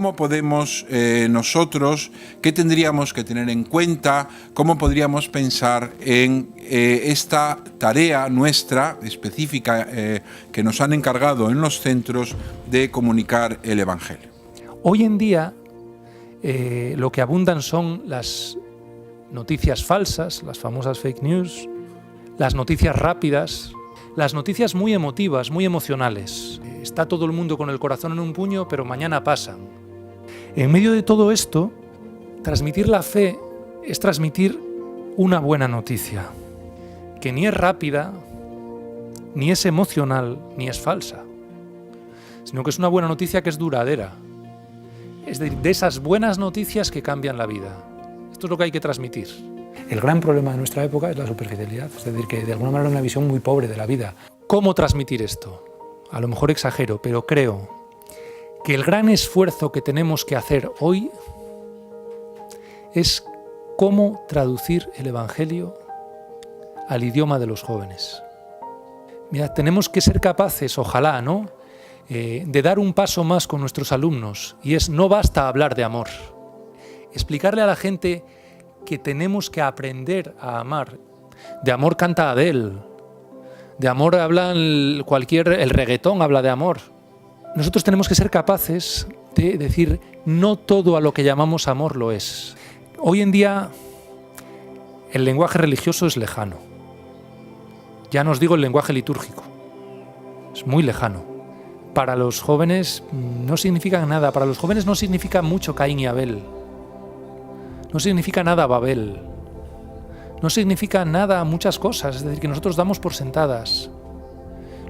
cómo podemos nosotros, qué tendríamos que tener en cuenta, cómo podríamos pensar en esta tarea nuestra específica que nos han encargado en los centros de comunicar el Evangelio. Hoy en día lo que abundan son las noticias falsas, las famosas fake news, las noticias rápidas, las noticias muy emotivas, muy emocionales. Está todo el mundo con el corazón en un puño, pero mañana pasan. En medio de todo esto, transmitir la fe es transmitir una buena noticia, que ni es rápida, ni es emocional, ni es falsa, sino que es una buena noticia que es duradera. Es de esas buenas noticias que cambian la vida. Esto es lo que hay que transmitir. El gran problema de nuestra época es la superficialidad, es decir, que de alguna manera una visión muy pobre de la vida. ¿Cómo transmitir esto? A lo mejor exagero, pero creo que el gran esfuerzo que tenemos que hacer hoy es cómo traducir el Evangelio al idioma de los jóvenes. Mira, tenemos que ser capaces, ojalá, ¿no?, de dar un paso más con nuestros alumnos, y es: no basta hablar de amor. Explicarle a la gente que tenemos que aprender a amar. De amor canta Adele, de amor habla el reggaetón habla de amor. Nosotros tenemos que ser capaces de decir: no todo a lo que llamamos amor lo es. Hoy en día el lenguaje religioso es lejano. Ya no os digo el lenguaje litúrgico, es muy lejano. Para los jóvenes no significa nada, para los jóvenes no significa mucho Caín y Abel, no significa nada Babel, no significa nada muchas cosas, es decir, que nosotros damos por sentadas.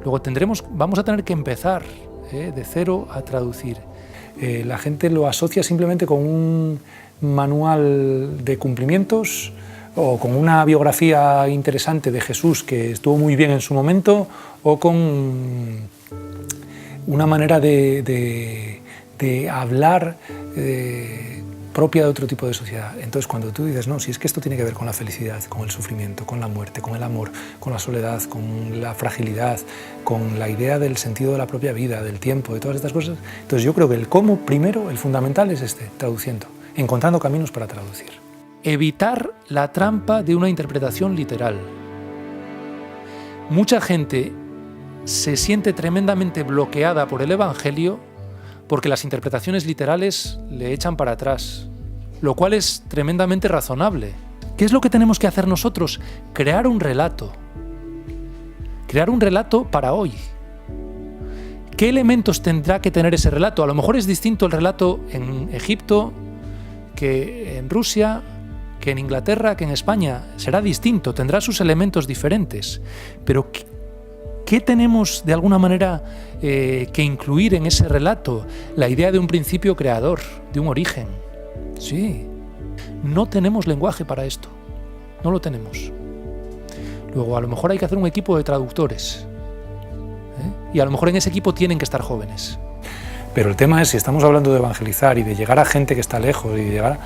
Luego vamos a tener que empezar de cero a traducir. La gente lo asocia simplemente con un manual de cumplimientos o con una biografía interesante de Jesús que estuvo muy bien en su momento, o con una manera de hablar propia de otro tipo de sociedad. Entonces, cuando tú dices: no, si es que esto tiene que ver con la felicidad, con el sufrimiento, con la muerte, con el amor, con la soledad, con la fragilidad, con la idea del sentido de la propia vida, del tiempo, de todas estas cosas, entonces yo creo que el cómo primero, el fundamental es traduciendo, encontrando caminos para traducir. Evitar la trampa de una interpretación literal. Mucha gente se siente tremendamente bloqueada por el Evangelio porque las interpretaciones literales le echan para atrás, lo cual es tremendamente razonable. ¿Qué es lo que tenemos que hacer nosotros? Crear un relato para hoy. ¿Qué elementos tendrá que tener ese relato? A lo mejor es distinto el relato en Egipto que en Rusia, que en Inglaterra, que en España. Será distinto, tendrá sus elementos diferentes, pero ¿qué tenemos de alguna manera que incluir en ese relato? La idea de un principio creador, de un origen. Sí, no tenemos lenguaje para esto, no lo tenemos. Luego, a lo mejor hay que hacer un equipo de traductores, y a lo mejor en ese equipo tienen que estar jóvenes. Pero el tema es, si estamos hablando de evangelizar y de llegar a gente que está lejos y llegar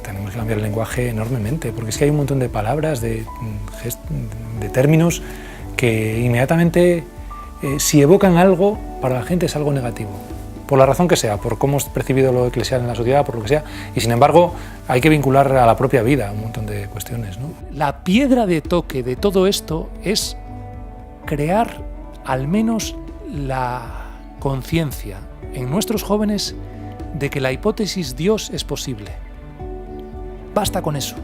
tenemos que cambiar el lenguaje enormemente, porque es que hay un montón de palabras, de términos que inmediatamente, si evocan algo, para la gente es algo negativo, por la razón que sea, por cómo es percibido lo eclesial en la sociedad, por lo que sea, y sin embargo hay que vincular a la propia vida un montón de cuestiones, ¿no? La piedra de toque de todo esto es crear al menos la conciencia en nuestros jóvenes de que la hipótesis Dios es posible. Basta con eso.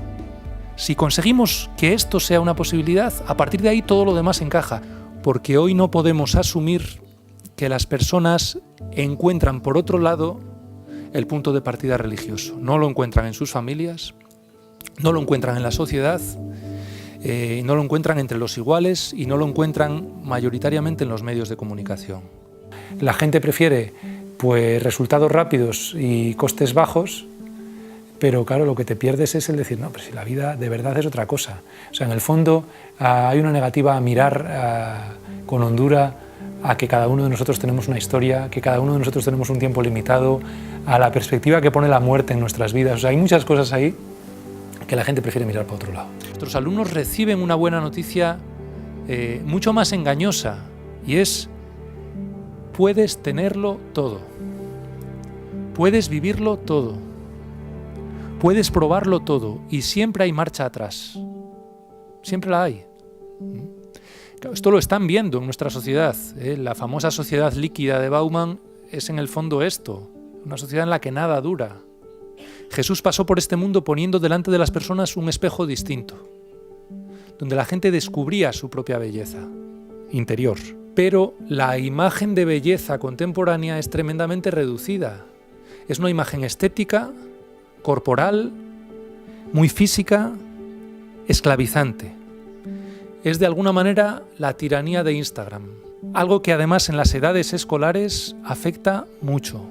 Si conseguimos que esto sea una posibilidad, a partir de ahí todo lo demás encaja, porque hoy no podemos asumir que las personas encuentran por otro lado el punto de partida religioso. No lo encuentran en sus familias, no lo encuentran en la sociedad, no lo encuentran entre los iguales y no lo encuentran mayoritariamente en los medios de comunicación. La gente prefiere resultados rápidos y costes bajos, pero claro, lo que te pierdes es el decir: no, pero si la vida de verdad es otra cosa. O sea, en el fondo hay una negativa a mirar con hondura a que cada uno de nosotros tenemos una historia, que cada uno de nosotros tenemos un tiempo limitado, a la perspectiva que pone la muerte en nuestras vidas. O sea, hay muchas cosas ahí que la gente prefiere mirar para otro lado. Nuestros alumnos reciben una buena noticia mucho más engañosa, y es: puedes tenerlo todo. Puedes vivirlo todo, puedes probarlo todo y siempre hay marcha atrás. Siempre la hay. Esto lo están viendo en nuestra sociedad. La famosa sociedad líquida de Bauman es en el fondo esto, una sociedad en la que nada dura. Jesús pasó por este mundo poniendo delante de las personas un espejo distinto, donde la gente descubría su propia belleza interior. Pero la imagen de belleza contemporánea es tremendamente reducida. Es una imagen estética, corporal, muy física, esclavizante. Es de alguna manera la tiranía de Instagram, algo que además en las edades escolares afecta mucho.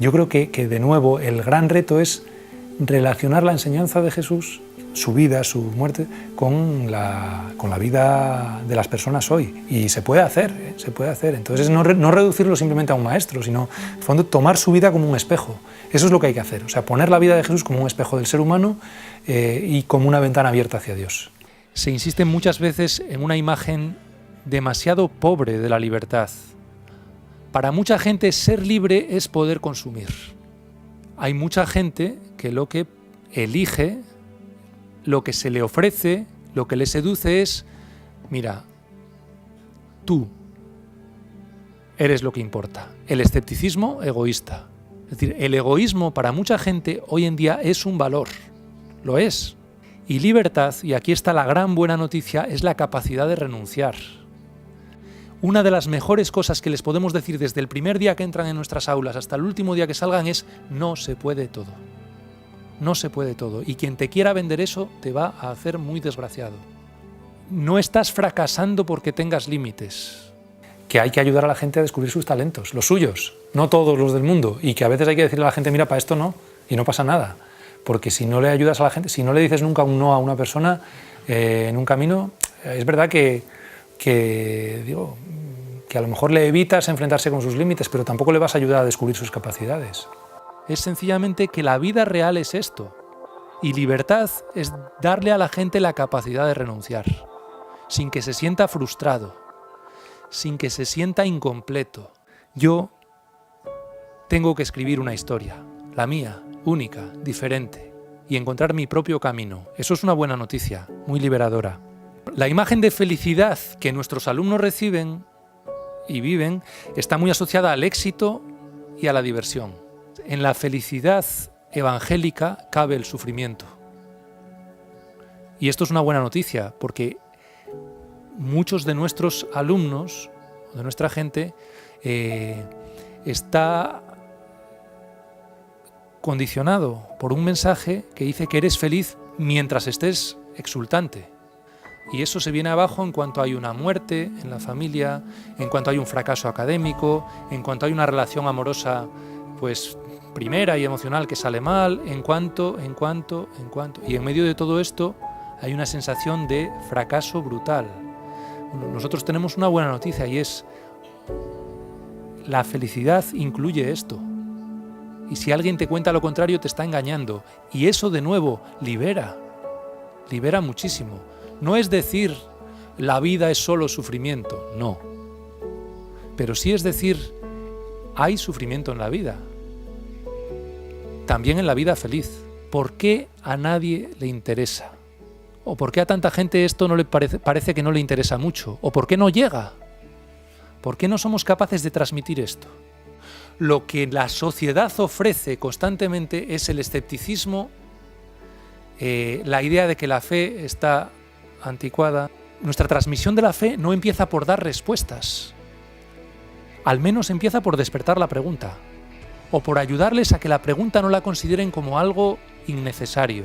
Yo creo que de nuevo el gran reto es relacionar la enseñanza de Jesús, su vida, su muerte, con la vida de las personas hoy. Y se puede hacer, se puede hacer. Entonces no reducirlo simplemente a un maestro, sino en el fondo tomar su vida como un espejo. Eso es lo que hay que hacer, o sea, poner la vida de Jesús como un espejo del ser humano y como una ventana abierta hacia Dios. Se insiste muchas veces en una imagen demasiado pobre de la libertad. Para mucha gente ser libre es poder consumir. Hay mucha gente que lo que elige, lo que se le ofrece, lo que le seduce es, mira, tú eres lo que importa. El escepticismo egoísta. Es decir, el egoísmo para mucha gente hoy en día es un valor. Lo es. Y libertad, y aquí está la gran buena noticia, es la capacidad de renunciar. Una de las mejores cosas que les podemos decir desde el primer día que entran en nuestras aulas hasta el último día que salgan es: no se puede todo. No se puede todo. Y quien te quiera vender eso te va a hacer muy desgraciado. No estás fracasando porque tengas límites. Que hay que ayudar a la gente a descubrir sus talentos, los suyos, no todos los del mundo. Y que a veces hay que decirle a la gente: mira, para esto no, y no pasa nada. Porque si no le ayudas a la gente, si no le dices nunca un no a una persona en un camino, es verdad que a lo mejor le evitas enfrentarse con sus límites, pero tampoco le vas a ayudar a descubrir sus capacidades. Es sencillamente que la vida real es esto. Y libertad es darle a la gente la capacidad de renunciar, sin que se sienta frustrado, sin que se sienta incompleto. Yo tengo que escribir una historia, la mía, única, diferente, y encontrar mi propio camino. Eso es una buena noticia, muy liberadora. La imagen de felicidad que nuestros alumnos reciben y viven está muy asociada al éxito y a la diversión. En la felicidad evangélica cabe el sufrimiento. Y esto es una buena noticia, porque muchos de nuestros alumnos, de nuestra gente, está condicionado por un mensaje que dice que eres feliz mientras estés exultante. Y eso se viene abajo en cuanto hay una muerte en la familia, en cuanto hay un fracaso académico, en cuanto hay una relación amorosa pues primera y emocional que sale mal, en cuanto. Y en medio de todo esto hay una sensación de fracaso brutal. Bueno, nosotros tenemos una buena noticia y es: la felicidad incluye esto. Y si alguien te cuenta lo contrario, te está engañando. Y eso, de nuevo, libera muchísimo. No es decir, la vida es solo sufrimiento, no. Pero sí es decir, hay sufrimiento en la vida. También en la vida feliz. ¿Por qué a nadie le interesa? ¿O por qué a tanta gente esto no le parece que no le interesa mucho? ¿O por qué no llega? ¿Por qué no somos capaces de transmitir esto? Lo que la sociedad ofrece constantemente es el escepticismo, la idea de que la fe está anticuada. Nuestra transmisión de la fe no empieza por dar respuestas. Al menos empieza por despertar la pregunta, o por ayudarles a que la pregunta no la consideren como algo innecesario.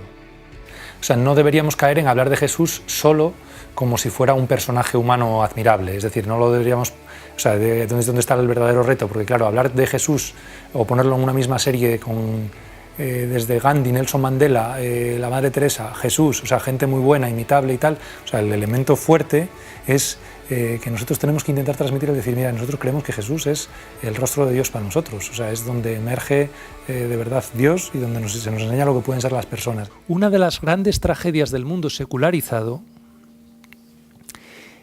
O sea, no deberíamos caer en hablar de Jesús solo como si fuera un personaje humano admirable. Es decir, no lo deberíamos... O sea, ¿dónde está el verdadero reto? Porque claro, hablar de Jesús o ponerlo en una misma serie con desde Gandhi, Nelson Mandela, la Madre Teresa, Jesús, o sea, gente muy buena, imitable y tal, o sea, el elemento fuerte es que nosotros tenemos que intentar transmitir, es decir, mira, nosotros creemos que Jesús es el rostro de Dios para nosotros, o sea, es donde emerge de verdad Dios y donde se nos enseña lo que pueden ser las personas. Una de las grandes tragedias del mundo secularizado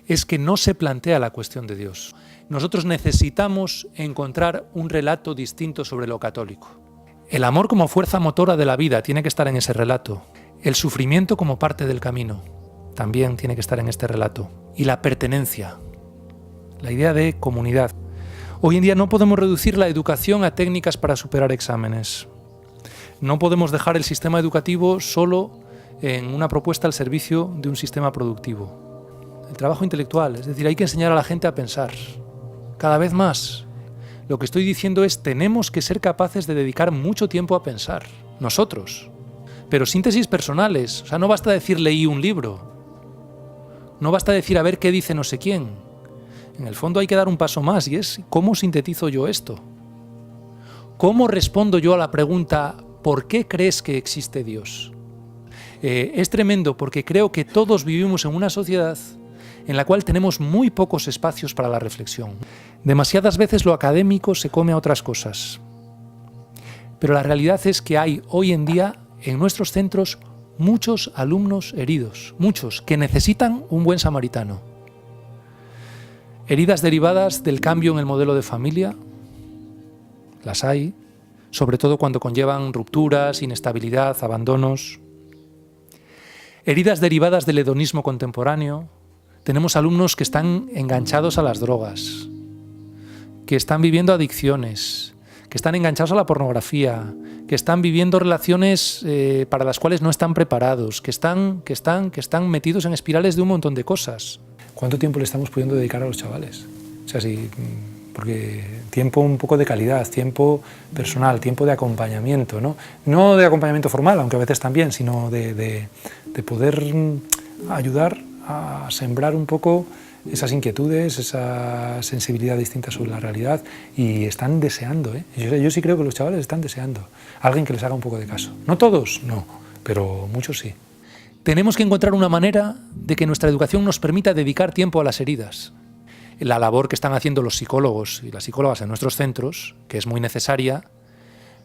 es que no se plantea la cuestión de Dios. Nosotros necesitamos encontrar un relato distinto sobre lo católico. El amor como fuerza motora de la vida tiene que estar en ese relato. El sufrimiento como parte del camino también tiene que estar en este relato. Y la pertenencia, la idea de comunidad. Hoy en día no podemos reducir la educación a técnicas para superar exámenes. No podemos dejar el sistema educativo solo en una propuesta al servicio de un sistema productivo. El trabajo intelectual, es decir, hay que enseñar a la gente a pensar. Cada vez más. Lo que estoy diciendo es, tenemos que ser capaces de dedicar mucho tiempo a pensar. Nosotros. Pero síntesis personales. O sea, no basta decir leí un libro. No basta decir a ver qué dice no sé quién. En el fondo hay que dar un paso más y es ¿cómo sintetizo yo esto? ¿Cómo respondo yo a la pregunta ¿por qué crees que existe Dios? Es tremendo porque creo que todos vivimos en una sociedad en la cual tenemos muy pocos espacios para la reflexión. Demasiadas veces lo académico se come a otras cosas. Pero la realidad es que hay hoy en día en nuestros centros muchos alumnos heridos, muchos que necesitan un buen samaritano. Heridas derivadas del cambio en el modelo de familia, las hay, sobre todo cuando conllevan rupturas, inestabilidad, abandonos. Heridas derivadas del hedonismo contemporáneo. Tenemos alumnos que están enganchados a las drogas, que están viviendo adicciones, que están enganchados a la pornografía, que están viviendo relaciones para las cuales no están preparados, que están metidos en espirales de un montón de cosas. ¿Cuánto tiempo le estamos pudiendo dedicar a los chavales? O sea, sí, porque tiempo un poco de calidad, tiempo personal, tiempo de acompañamiento, ¿no? No de acompañamiento formal, aunque a veces también, sino de poder ayudar a sembrar un poco esas inquietudes, esa sensibilidad distinta sobre la realidad, y están deseando, ¿eh? Yo sí creo que los chavales están deseando alguien que les haga un poco de caso. No todos, no, pero muchos sí. Tenemos que encontrar una manera de que nuestra educación nos permita dedicar tiempo a las heridas. La labor que están haciendo los psicólogos y las psicólogas en nuestros centros, que es muy necesaria,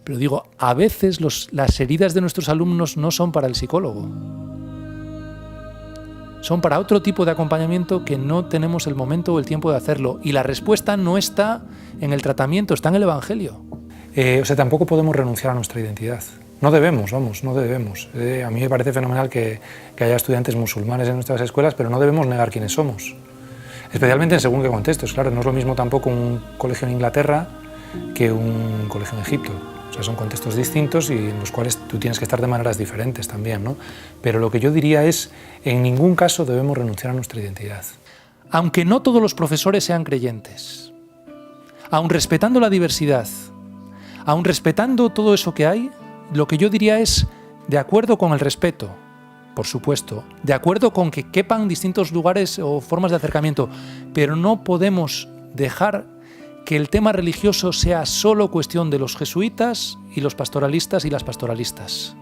pero digo, a veces las heridas de nuestros alumnos no son para el psicólogo. Son para otro tipo de acompañamiento que no tenemos el momento o el tiempo de hacerlo. Y la respuesta no está en el tratamiento, está en el Evangelio. O sea, tampoco podemos renunciar a nuestra identidad. No debemos, no debemos. A mí me parece fenomenal que haya estudiantes musulmanes en nuestras escuelas, pero no debemos negar quiénes somos. Especialmente en según qué contextos. Claro, no es lo mismo tampoco un colegio en Inglaterra que un colegio en Egipto. O sea, son contextos distintos y en los cuales tú tienes que estar de maneras diferentes también, ¿no? Pero lo que yo diría es, en ningún caso debemos renunciar a nuestra identidad. Aunque no todos los profesores sean creyentes, aun respetando la diversidad, aun respetando todo eso que hay, lo que yo diría es, de acuerdo con el respeto, por supuesto, de acuerdo con que quepan distintos lugares o formas de acercamiento, pero no podemos dejar que el tema religioso sea solo cuestión de los jesuitas y los pastoralistas y las pastoralistas.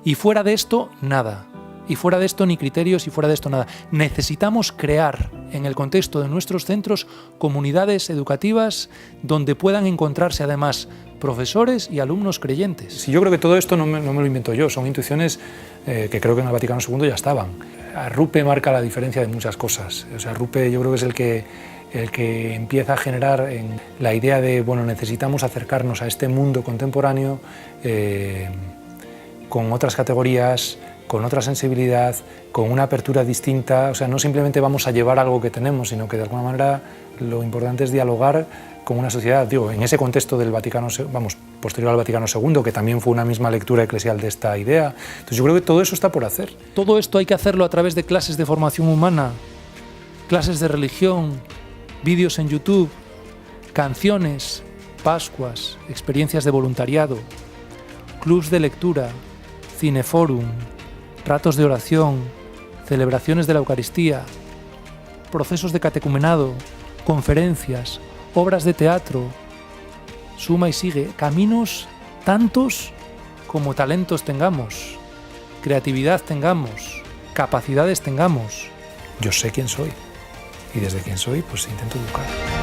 Y fuera de esto, nada. Y fuera de esto, ni criterios, y fuera de esto, nada. Necesitamos crear, en el contexto de nuestros centros, comunidades educativas donde puedan encontrarse además profesores y alumnos creyentes. Sí, yo creo que todo esto no me lo invento yo, son intuiciones que creo que en el Vaticano II ya estaban. Rupe marca la diferencia de muchas cosas. O sea, Rupe yo creo que es el que empieza a generar en la idea de, bueno, necesitamos acercarnos a este mundo contemporáneo con otras categorías, con otra sensibilidad, con una apertura distinta. O sea, no simplemente vamos a llevar algo que tenemos, sino que de alguna manera lo importante es dialogar con una sociedad. Digo, en ese contexto del Vaticano, posterior al Vaticano II, que también fue una misma lectura eclesial de esta idea. Entonces yo creo que todo eso está por hacer. Todo esto hay que hacerlo a través de clases de formación humana, clases de religión, vídeos en YouTube, canciones, pascuas, experiencias de voluntariado, clubs de lectura, cineforum, ratos de oración, celebraciones de la Eucaristía, procesos de catecumenado, conferencias, obras de teatro, suma y sigue, caminos tantos como talentos tengamos, creatividad tengamos, capacidades tengamos. Yo sé quién soy y desde quién soy pues intento educar.